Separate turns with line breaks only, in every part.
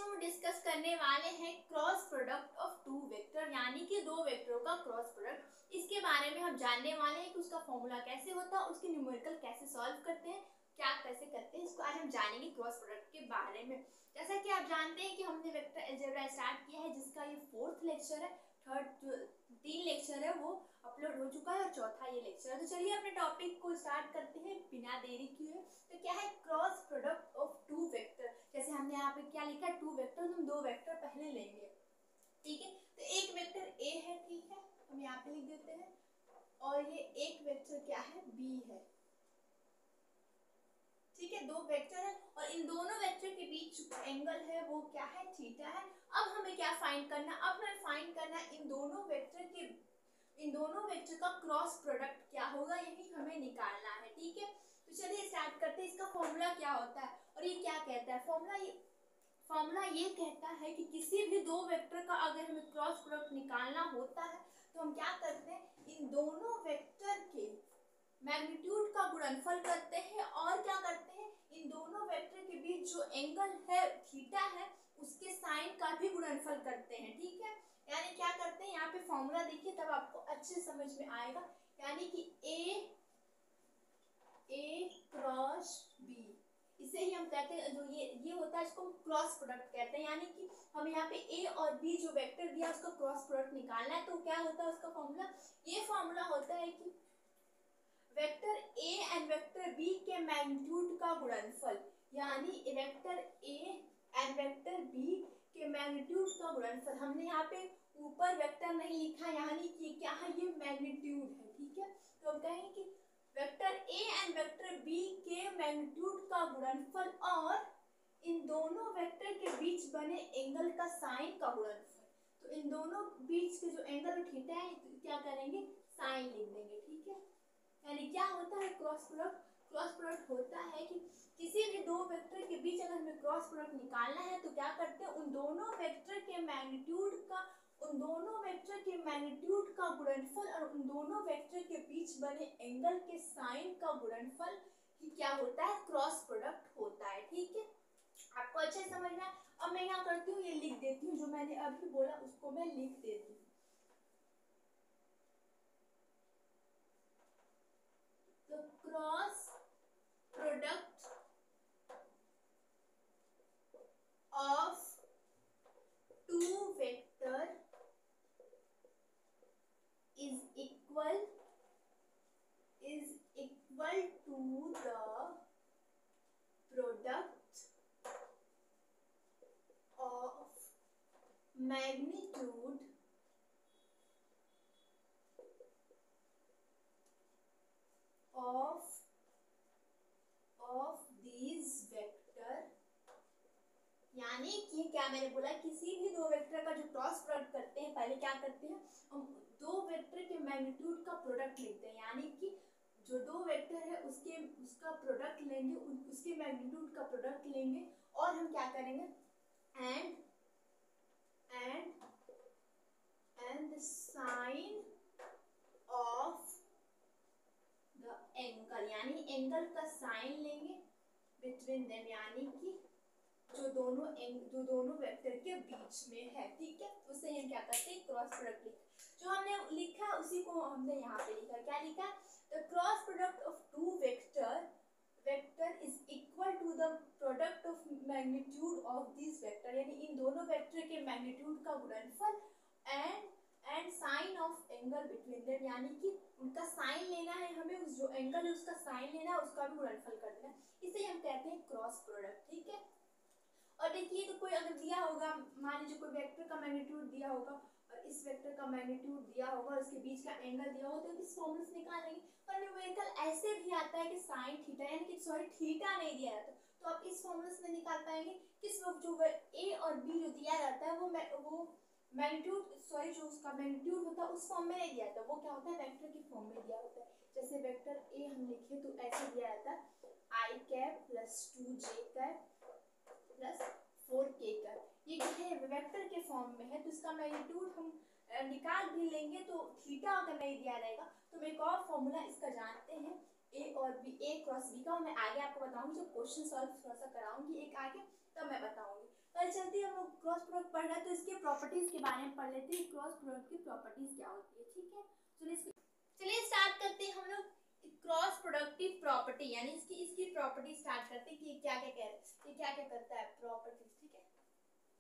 हम डिस्कस करने वाले हैं cross product of two vector, यानी कि दो वेक्टरों का क्रॉस प्रोडक्ट। इसके बारे में हम जानने वाले हैं कि उसका फॉर्मूला कैसे होता है, उसके न्यूमेरिकल कैसे सॉल्व करते हैं, क्या कैसे करते हैं, इसको आज हम जानेंगे क्रॉस प्रोडक्ट के बारे में। जैसा कि आप जानते हैं कि हमने वेक्टर अलजेब्रा स्टार्ट किया है, जिसका ये 4th लेक्चर है। थर्ड जो 3 लेक्चर है वो अपलोड हो चुका है और चौथा ये लेक्चर है। तो चलिए अपने टॉपिक को स्टार्ट करते हैं बिना देरी किए। तो क्या है cross product of two vector. जैसे हमने यहाँ पे क्या लिखा है, टू वेक्टर, हम दो वेक्टर पहले लेंगे, ठीक है। तो एक वेक्टर ए है, ठीक है, हम यहाँ पे लिख देते हैं, और ये एक वेक्टर क्या है, बी है, ठीक है। दो वेक्टर है और इन दोनों वेक्टर के बीच एंगल है वो क्या है, थीटा है। अब हमें क्या फाइंड करना, अब हमें फाइंड करना इन दोनों वेक्टर का क्रॉस प्रोडक्ट क्या होगा, यही हमें निकालना है, ठीक है। तो चलिए स्टार्ट करते हैं। इसका फॉर्मूला क्या होता है और ये क्या कहता है, फॉर्मूला ये कहता है कि किसी भी दो वेक्टर का अगर हमें क्रॉस प्रोडक्ट निकालना होता है तो हम क्या करते हैं, इन दोनों वेक्टर के मैग्नीट्यूड का गुणनफल करते हैं और क्या करते हैं, इन दोनों वेक्टर के बीच जो एंगल है थीटा है उसके साइन का भी गुणनफल करते हैं, ठीक है। यानी क्या करते हैं, यहाँ पे फॉर्मूला देखिए तब आपको अच्छे से समझ में आएगा। यानी कि ए क्रॉस बी, इसे ही हम कहते हैं, जो ये होता है इसको हम क्रॉस प्रोडक्ट कहते हैं। यानी कि हम यहाँ पे ए और बी जो वेक्टर दिया उसका क्रॉस प्रोडक्ट निकालना है, तो क्या होता है उसका फॉर्मूला, ये फॉर्मूला होता है कि vector A and vector B के मैग्नीट्यूड का गुणनफल, यानी vector A and vector B के मैग्नीट्यूड का गुणनफल। हमने यहाँ पे ऊपर वेक्टर नहीं लिखा, यानी कि क्या है, ये मैग्नीट्यूड है, ठीक है। तो हम कहेंगे कि vector A and vector B के मैग्नीट्यूड का गुणनफल और इन दोनों वेक्टर के बीच बने एंगल का साइन का गुणनफल। तो इन दोनों बीच के जो एंगल थीटा है क्या करेंगे, साइन लिख देंगे, ठीक है। यानी क्या होता है क्रॉस प्रोडक्ट, क्रॉस प्रोडक्ट होता है कि किसी भी दो वेक्टर के बीच अगर हमें क्रॉस प्रोडक्ट निकालना है तो क्या करते हैं, उन दोनों वेक्टर के मैग्नीट्यूड का गुणनफल और उन दोनों वेक्टर के बीच बने एंगल के साइन का गुणनफल ही क्या होता है, क्रॉस प्रोडक्ट होता है, ठीक है। आपको अच्छे से समझना है। अब मैं यहाँ करती हूँ, ये लिख देती हूँ, जो मैंने अभी बोला उसको मैं लिख देती हूँ। तो cross product of two vector is equal to the product of magnitude of these vector। यानी कि क्या मैंने बोला, किसी भी दो वेक्टर का जो क्रॉस प्रोडक्ट करते हैं, पहले क्या करते हैं, हम दो वेक्टर के मैग्नीट्यूड का प्रोडक्ट लेते हैं। यानी कि जो दो वेक्टर है उसका प्रोडक्ट लेंगे, उसके मैग्नीट्यूड का प्रोडक्ट लेंगे और हम क्या करेंगे, and the sine of the angle, यानी एंगल का साइन लेंगे बिटवीन देम, यानी कि जो दोनों वेक्टर के बीच में है, ठीक है। उससे हम क्या करते हैं, क्रॉस प्रोडक्ट लिखते। जो हमने लिखा उसी को हमने यहाँ पे लिखा, क्या लिखा, the cross product of two vector is equal to the product of magnitude of this vector. यानी इन दोनों वेक्टर के मैग्नीट्यूड का गुणनफल and sine of angle between them, यानी कि उनका साइन लेना है हमें, उस जो एंगल है उसका साइन लेना है, उसका भी गुणनफल कर देना। इसे हम कहते हैं क्रॉस प्रोडक्ट, ठीक है। और देखिए तो कोई अगर दिया होगा, मान लीजिए कोई वेक्टर का मैग्नीट्यूड दिया होगा और इस वेक्टर का मैग्नीट्यूड दिया होगा और उसके बीच का एंगल दिया होगा, तो इस फॉर्मूले से निकालेंगे। पर न्यूमेरिकल ऐसे भी आता है कि साइन थीटा, यानी कि सॉरी थीटा नहीं दिया जाता, तो आप इस फॉर्मूले से निकाल पाएंगे। किस वक्त जो ए और बी जो दिया जाता है वो मैग्नीट्यूड जो उसका मैग्नीट्यूड होता है उस फॉर्म में नहीं दिया जाता, वो क्या होता है, वेक्टर की फॉर्म में दिया होता है। जैसे वेक्टर ए हम लिखे तो ऐसे दिया जाता है i cap plus 2j cap plus 4k का, ये क्या है, वेक्टर के फॉर्म में है, तो इसका मैग्नीट्यूड हम निकाल भी लेंगे तो थीटा अगर नहीं दिया रहेगा। तो मैं एक और फॉर्मूला इसका जानते हैं, ए और बी, ए क्रॉस बी का मैं आगे आपको बताऊंगी, जब क्वेश्चन सॉल्व थोड़ा सा कराऊंगी एक आगे तब मैं बताऊंगी। कल चलती हम लोग क्रॉस प्रोडक्ट पढ़ रहे हैं तो इसके प्रॉपर्टीज के बारे में पढ़ लेते हैं, क्रॉस प्रोडक्ट की प्रॉपर्टीज क्या होती है। ठीक है, चलिए स्टार्ट करते हैं हम लोग क्रॉस प्रोडक्टिव प्रॉपर्टी, यानी इसकी प्रॉपर्टी स्टार्ट करते हैं कि क्या क्या कह रहे हैं, ये क्या क्या करता है प्रॉपर्टीज। ठीक है,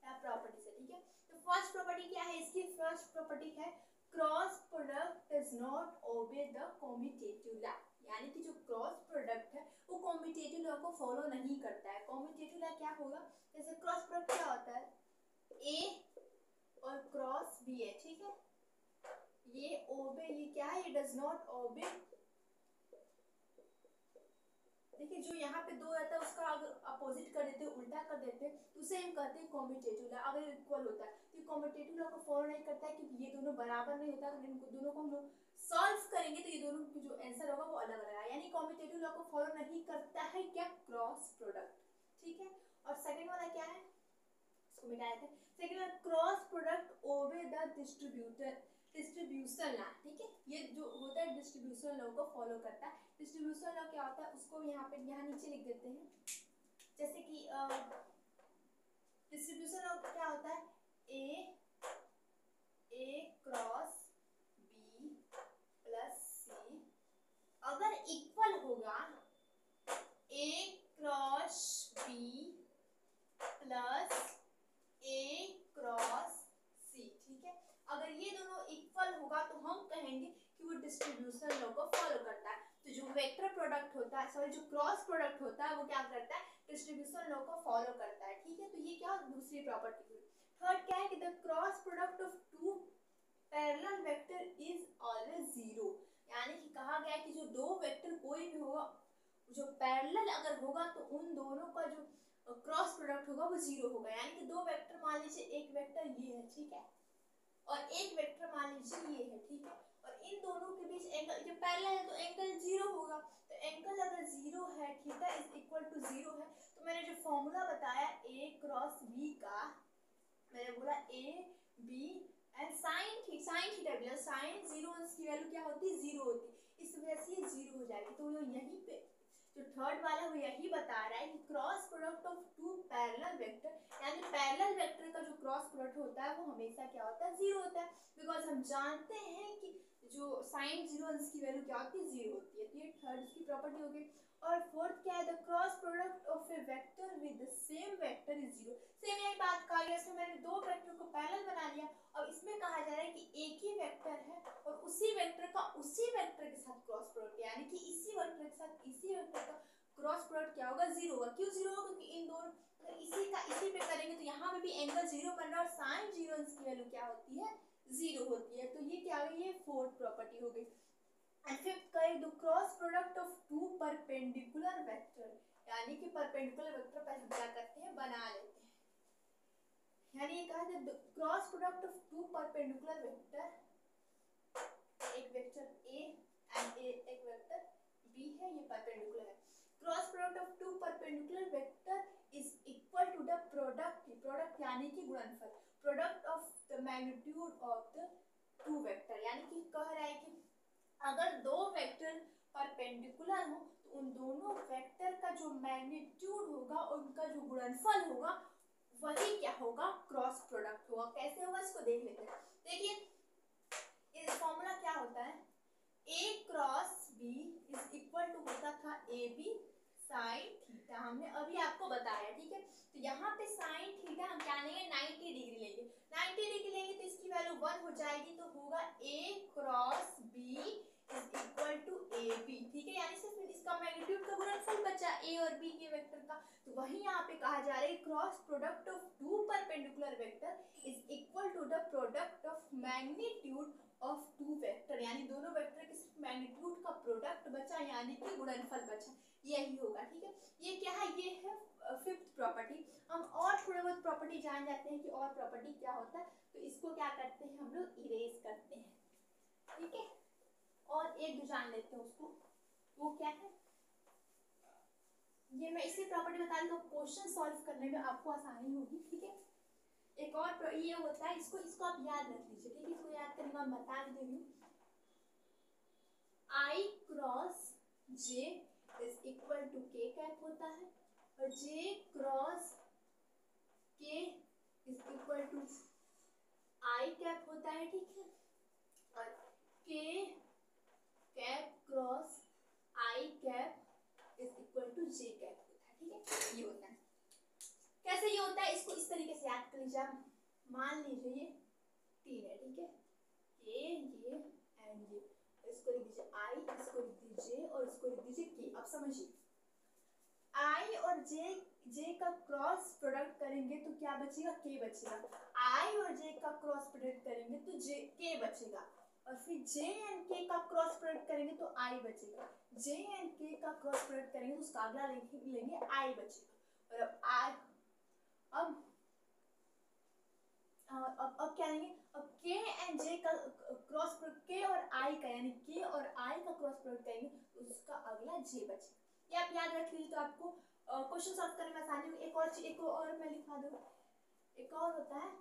क्या प्रॉपर्टीज है। ठीक है, तो फर्स्ट प्रॉपर्टी क्या है इसकी, फर्स्ट प्रॉपर्टी है cross product does not obey the commutative law, यानी कि जो क्रॉस प्रोडक्ट है वो कम्यूटेटिव लॉ को फॉलो नहीं करता है। कम्यूटेटिव लॉ क्या होगा, जैसे क्रॉस प्रोडक्ट क्या होता है, ए और क्रॉस बी है। ठीक है, ये ओबे, ये क्या है, ये डज नॉट ओबे। देखिए जो यहाँ पे दो रहता है उसका अगर अपोजिट कर देते, उल्टा कर देते, तो उसे हम कहते हैं कम्यूटेटिव लॉ। अगर इक्वल होता है तो कम्यूटेटिव लॉ को फॉलो नहीं करता है, क्योंकि ये दोनों बराबर नहीं होता। तो इनको दोनों को हम लोग सॉल्व करेंगे तो ये दोनों की जो आंसर होगा वो अलग अलग है, यानी कम्यूटेटिव लॉ को फॉलो नहीं करता है क्या, क्रॉस प्रोडक्ट। ठीक है, और सेकंड वाला क्या है, इसको मिटा देते हैं। सेकंड वाला cross product obey the distribution law. ठीक है, ये जो होता है डिस्ट्रीब्यूशन लॉ को फॉलो करता है। डिस्ट्रीब्यूशन लॉ क्या होता है उसको यहाँ नीचे लिख देते हैं, जैसे कि डिस्ट्रीब्यूशन लॉ क्या होता है, ए क्रॉस बी प्लस सी अगर इक्वल होगा a cross B plus A cross सी। ठीक है, अगर ये दोनों इक्वल होगा तो हम कहेंगे कि वो डिस्ट्रीब्यूशन लॉ को फॉलो करता है। तो जो वेक्टर प्रोडक्ट होता है, सॉरी जो क्रॉस प्रोडक्ट होता है वो क्या करता है, डिस्ट्रीब्यूशन लॉ को फॉलो करता है। ठीक है, तो ये क्या दूसरी प्रॉपर्टी हुई। थर्ड क्या है कि the cross product of two parallel vector is always zero, यानी कि कहा गया है कि जो दो वेक्टर कोई भी होगा जो पैरेलल अगर होगा तो उन दोनों का जो क्रॉस प्रोडक्ट होगा वो जीरो होगा। यानी कि दो वेक्टर मान लीजिए, एक वेक्टर ये है, ठीक है, और एक वेक्टर मान लीजिए ये है। ठीक है, और इन दोनों के बीच एंगल जब पैरेलल है तो एंगल जीरो होगा। तो एंगल अगर जीरो है, theta is equal to zero है, तो मैंने जो फॉर्मूला बताया ए क्रॉस बी का, मैंने बोला A B and sine theta sine zero की वैल्यू क्या होती है, जीरो होती है, इस वजह से ये जीरो हो जाएगी। तो यहीं पे जो थर्ड वाला वो यही बता रहा है कि cross product of two parallel vector, यानी पैरेलल वेक्टर का जो क्रॉस प्रोडक्ट होता है वो हमेशा क्या होता है, जीरो होता है। बिकॉज हम जानते हैं कि जो साइन जीरो की वैल्यू क्या होती है, जीरो होती है। तो ये थर्ड इसकी प्रॉपर्टी हो गई। और फोर्थ क्या है, the cross product of A vector with the same vector is zero. Same यही बात कहा गया, इसमें मैंने दो वेक्टर को पैरेलल बना लिया और इसमें कहा जा रहा है कि एक ही वेक्टर है और उसी वेक्टर का उसी वेक्टर के साथ क्रॉस प्रोडक्ट, यानी कि इसी वेक्टर के साथ इसी वेक्टर का क्रॉस प्रोडक्ट क्या होगा, जीरो होगा। क्यों जीरो होगा, क्योंकि इन दोनों अगर इसी का इसी पे करेंगे तो यहाँ पे भी एंगल जीरो बन रहा है और साइन जीरो की वैल्यू क्या होती है, जीरो होती है। तो ये क्या हो गई, ये फोर्थ प्रॉपर्टी हो गई। एंड फिफ्थ करें the cross product of two perpendicular vector, यानी कि परपेंडिकुलर वेक्टर पर हम क्या करते हैं, बना लेते हैं। यानी ये कहा the cross product of two perpendicular vector, एक वेक्टर ए एंड एक वेक्टर बी है, ये परपेंडिकुलर है। Cross product of two perpendicular vector is equal to the product यानी कि गुणनफल, product of the magnitude of the two vector, यानी कि कह रहा है कि अगर दो वेक्टर परपेंडिकुलर हो तो उन दोनों वेक्टर का जो मैग्नीट्यूड होगा उनका जो गुणनफल होगा वही क्या होगा, क्रॉस प्रोडक्ट होगा। कैसे होगा इसको देख लेते हैं। देखिए इस फॉर्मूला क्या होता है, a cross b is equal to होता था ए बी साइन थीटा, हमने अभी आपको बताया। ठीक है, तो यहाँ पे साइन थीटा हम क्या लेंगे, 90 डिग्री लेंगे। 90 डिग्री लेंगे तो इसकी वैल्यू 1 हो जाएगी, तो होगा a cross b is equal to a b. ठीक है, यानी सिर्फ इसका मैग्नीट्यूड का गुणनफल बचा ए और बी के वेक्टर का। तो वही यहाँ पे कहा जा रहा है cross product of two perpendicular vector is equal to the product of magnitude of two vector, यानी दोनों वेक्टर के सिर्फ मैग्नीट्यूड का प्रोडक्ट बचा, यानी कि गुणनफल बचा, यही होगा। ठीक है, ये क्या है, ये है फिफ्थ प्रॉपर्टी। हम और थोड़े बहुत प्रॉपर्टी जान जाते हैं कि और प्रॉपर्टी क्या होता है। तो इसको क्या करते हैं, हम लोग इरेज करते हैं। ठीक है, और एक दो जान लेते हैं उसको, वो क्या है, ये मैं इसी प्रॉपर्टी बता रही हूँ, क्वेश्चन सॉल्व करने में आपको आसानी होगी। ठीक है, एक और ये होता है, इसको आप याद रख लीजिए। ठीक है, इसको याद करने का बता दे रही हूँ, i cross j is equal to k cap होता है और जे क्रॉस के इज है, ठीक है। और K cap cross I cap is equal to J cap होता है, ठीक है। ये होता है, कैसे ये होता है, इसको इस तरीके से याद कर लीजिए आप। मान लीजिए ये 3 है, ठीक है, ये एंड ये, इसको लिख दीजिए आई, इसको लिख दीजिए और इसको लिख दीजिए के। अब समझिए, आई और जे का क्रॉस प्रोडक्ट करेंगे तो क्या बचेगा, के बचेगा। आई और जे का क्रॉस प्रोडक्ट करेंगे तो जे के बचेगा, और फिर जे एंड के का क्रॉस प्रोडक्ट करेंगे तो आई बचेगा। जे एंड के का क्रॉस प्रोडक्ट करेंगे तो उसका अगला लेंगे आई बचेगा। और अब क्या लेंगे, अब के एंड जे का क्रॉस प्रोडक्ट, के और आई का, यानी के और आई का क्रॉस प्रोडक्ट करेंगे तो उसका अगला जे बचेगा। ये आप याद रख लीजिए तो आपको क्वेश्चन सॉल्व करने में आसानी होगी। एक और मैं लिखा दूँ, एक और होता है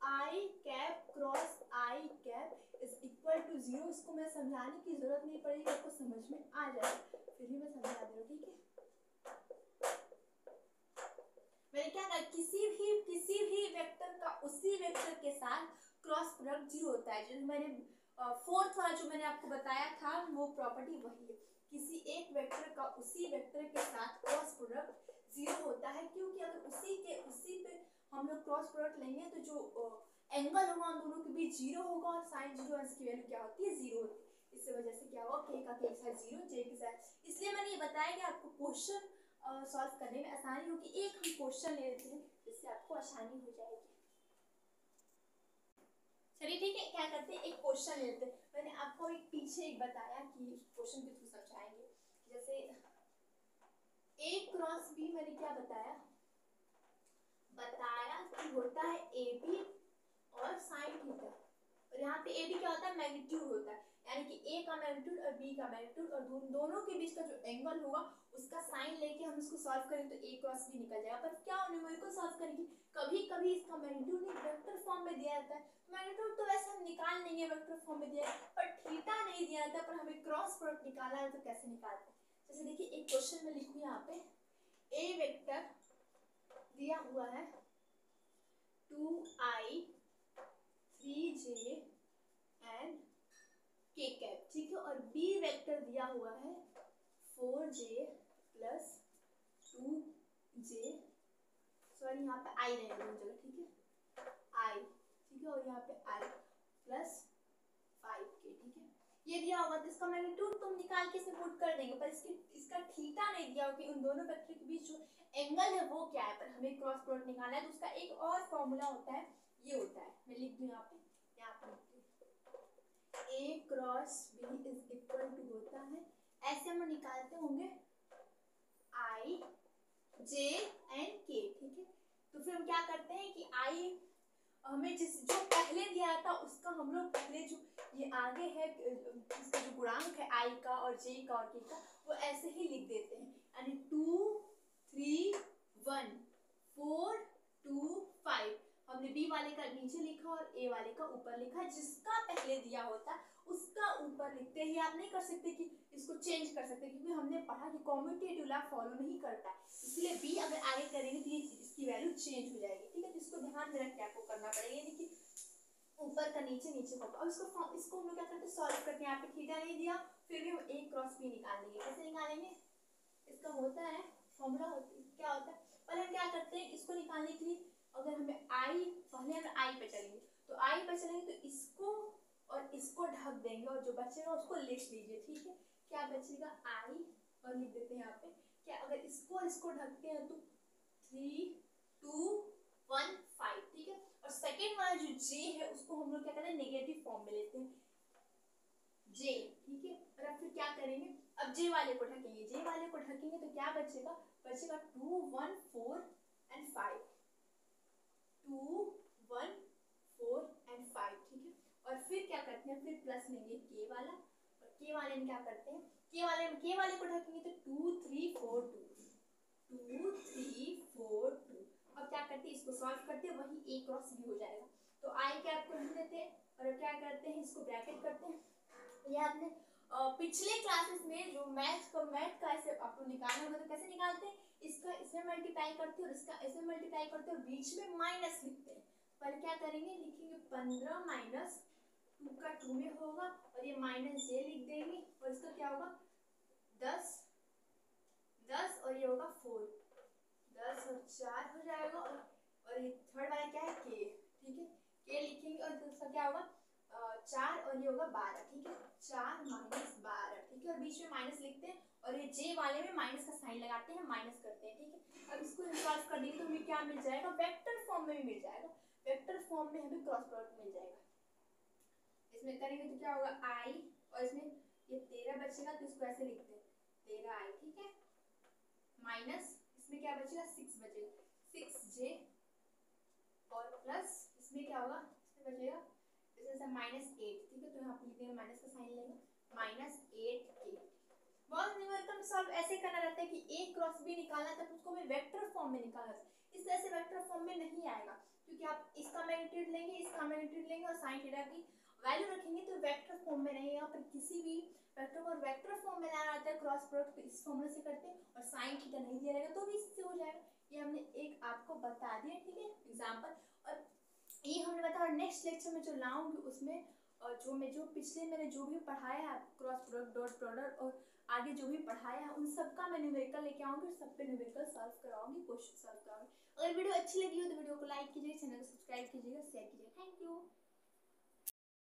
i cap cross I cap is equal to 0। इसको मैं समझाने की जरूरत नहीं पड़ेगी, आपको समझ में आ जाएगा, फिर भी मैं समझा दे रही हूँ, ठीक है। मैंने क्या कहा, किसी भी वेक्टर का उसी वेक्टर के साथ क्रॉस प्रोडक्ट 0 होता है। जो मैंने फोर्थ वाला जो मैंने आपको बताया था वो प्रॉपर्टी वही है, किसी एक वेक्टर का उसी वेक्टर के साथ क्रॉस प्रोडक्ट 0 होता है, क्योंकि अगर उसी पे हम लोग क्रॉस प्रोडक्ट लेंगे तो जो एंगल होगा उन दोनों के बीच 0 होगा, और साइन 0 की वैल्यू क्या होती है, 0 होती है। इस वजह से क्या होगा, के का के साथ 0, जे के साथ। इसलिए मैंने ये बताया कि आपको क्वेश्चन सॉल्व करने में आसानी होगी। एक हम क्वेश्चन ले लेते हैं जिससे आपको आसानी हो जाएगी। चलिए ठीक है, क्या करते हैं, एक क्वेश्चन लेते हैं। मैंने आपको पीछे एक बताया कि क्वेश्चन के थ्रू समझाएंगे। जैसे ए क्रॉस बी, मैंने क्या बताया कि होता है ए बी और साइन थीटा, और यहाँ पे ए बी क्या होता है, मैग्नीट्यूड होता है, यानी कि ए का मैग्नीट्यूड और बी का मैग्नीट्यूड, और दोनों के बीच का जो एंगल होगा उसका साइन लेके हम इसको सॉल्व करें तो ए क्रॉस बी निकल जाएगा। पर क्या न्यूमेरिकल सॉल्व करेंगे, कभी कभी इसका मैग्नीट्यूड नहीं वेक्टर फॉर्म में दिया जाता है, मैग्नीट्यूड तो वैसे हम निकाल लेंगे वेक्टर फॉर्म में दिया है, पर थीटा नहीं दिया जाता, पर हमें क्रॉस प्रोडक्ट निकालना है तो कैसे निकालते हैं। जैसे देखिए एक क्वेश्चन में लिखूँ, यहाँ पे ए वेक्टर दिया हुआ है 2i 3j एंड के कैप, ठीक है, और बी वेक्टर दिया हुआ है 4j प्लस 2j, सॉरी यहाँ पे आई रहेगा दोनों जगह, ठीक है, आई, ठीक है, और यहाँ पे आई प्लस 5k, ठीक है। ये दिया होगा तो इसका मैग्नीट्यूड तुम निकाल के इसमें पुट कर देंगे, पर इसका थीटा नहीं दिया होगा कि उन दोनों वेक्टर के बीच जो एंगल है वो क्या है, पर हमें क्रॉस प्रोडक्ट निकालना है तो उसका एक और फॉर्मूला होता है, ये होता है, मैं लिख दूं यहाँ पे a cross b is equal to होता है, ऐसे हम निकालते होंगे आई जे एंड के, ठीक है। तो फिर हम क्या करते हैं कि आई हमें जो पहले दिया था उसका हम लोग पहले जो ये आगे है इसका जो गुणांक है आई का और जे का और के का, वो ऐसे ही लिख देते हैं, यानी 2 3 1 4 2 5। हमने बी वाले का नीचे लिखा और ए वाले का ऊपर लिखा, जिसका पहले दिया होता उसका ऊपर लिखते ही आप नहीं कर सकते कि इसको चेंज कर सकते, क्योंकि हमने पढ़ा कि कम्यूटेटिव लॉ फॉलो नहीं करता, इसलिए बी अगर आगे करेंगे तो ये इसकी वैल्यू चेंज हो जाएगी, ठीक है। तो इसको ध्यान में रख के आपको करना पड़ेगा, यानी कि ऊपर का नीचे, नीचे का ऊपर। और इसको हम लोग क्या करते हैं, सॉल्व करते हैं। यहाँ पे थीटा नहीं दिया, फिर भी हम ए क्रॉस बी निकाल लेंगे। कैसे निकालेंगे, इसका होता है फॉर्मूला, क्या होता है, पहले हम क्या करते हैं, इसको निकालने के लिए अगर हमें आई, पहले हम आई पे चलेंगे, तो आई पे चलेंगे तो इसको और इसको ढक देंगे, और जो बचेगा उसको लिख लीजिए, ठीक है। क्या बचेगा, आई, और लिख देते हैं यहाँ पे क्या, अगर इसको ढकते हैं तो 3 2 1 5, ठीक है। और सेकेंड वाला जो जे है उसको हम लोग क्या करते हैं, नेगेटिव फॉर्म में लेते हैं जे, ठीक है। और अब फिर क्या करेंगे, अब जे वाले को ढकेंगे, जे वाले को ढकेंगे तो क्या बचेगा, 2 1 4 एंड 5, 2 1 4 एंड 5, ठीक है। और फिर क्या करते हैं, फिर प्लस लेंगे के वाला, और के वाले में क्या करते हैं, के वाले को ढकेंगे तो 2 3 4 2 2 3 4 2। अब क्या करते हैं, इसको सॉल्व करते हैं, वही ए क्रॉस बी हो जाएगा। तो आई कैप को लिख देते हैं, और क्या करते हैं, इसको ब्रैकेट करते हैं। ये आपने पिछले क्लासेस में जो मैथ का ऐसे आपको निकालना होगा तो कैसे निकालते हैं, इसका इसमें मल्टीप्लाई करते हैं और इसका इसमें मल्टीप्लाई करते हैं और बीच में माइनस लिखते हैं, पर क्या करेंगे, लिखेंगे 15 माइनस 2 का 2 में होगा और ये माइनस जे लिख देंगे और इसका क्या होगा 10 10 और ये होगा 4, 10 और 4 हो जाएगा और ये थर्ड वाला क्या है के, ठीक है के लिखेंगे और दूसरा क्या होगा 4 और ये होगा 12, ठीक है 4 माइनस 12, ठीक है और बीच में माइनस लिखते हैं और ये जे वाले में माइनस का साइन लगाते हैं, माइनस करते हैं, ठीक है। अब इसको सॉल्व कर देंगे तो हमें क्या मिल जाएगा, वेक्टर फॉर्म में भी मिल जाएगा, वेक्टर फॉर्म में हमें क्रॉस प्रोडक्ट मिल जाएगा। इसमें करेंगे तो क्या होगा आई और इसमें ये 13 बचेगा तो इसको ऐसे लिखते हैं 13i, ठीक है माइनस इसमें क्या बचेगा 6 बचेगा 6j और प्लस इसमें क्या होगा, इसमें बचेगा इसमें -8, ठीक है तो यहाँ पे लिखेंगे माइनस का साइन लेंगे -8k। बहुत न्यूमेरिकल सॉल्व ऐसे करना रहता है कि a क्रॉस b निकालना तब उसको हमें वेक्टर फॉर्म में निकालना है, इस तरह से वेक्टर फॉर्म में नहीं आएगा क्योंकि आप इसका मैग्नीट्यूड लेंगे इसका मैग्नीट्यूड लेंगे और साइन थीटा की वैल्यू रखेंगे तो वेक्टर फॉर्म में नहीं, यहाँ पर किसी भी वेक्टर को वेक्टर फॉर्म में लाना आता है क्रॉस प्रोडक्ट तो इस फॉर्मूला से करते हैं और साइन थीटा नहीं दिया रहेगा तो भी इससे हो जाएगा। ये हमने एक आपको बता दिया, ठीक है एग्जांपल, और ये हमने बताया नेक्स्ट लेक्चर में जो लाऊंगी उसमें और जो पिछले मैंने जो भी पढ़ाया है क्रॉस प्रोडक्ट डॉट प्रोडक्ट और आगे जो भी पढ़ाया है उन सब का मैं न्यूमेरिकल लेके आऊंगी और सब पे न्यूमेरिकल सॉल्व कराऊंगी, क्वेश्चन सॉल्व कराऊंगी। अगर वीडियो अच्छी लगी हो तो वीडियो को लाइक कीजिए, चैनल को सब्सक्राइब कीजिएगा, शेयर कीजिएगा। Thank you.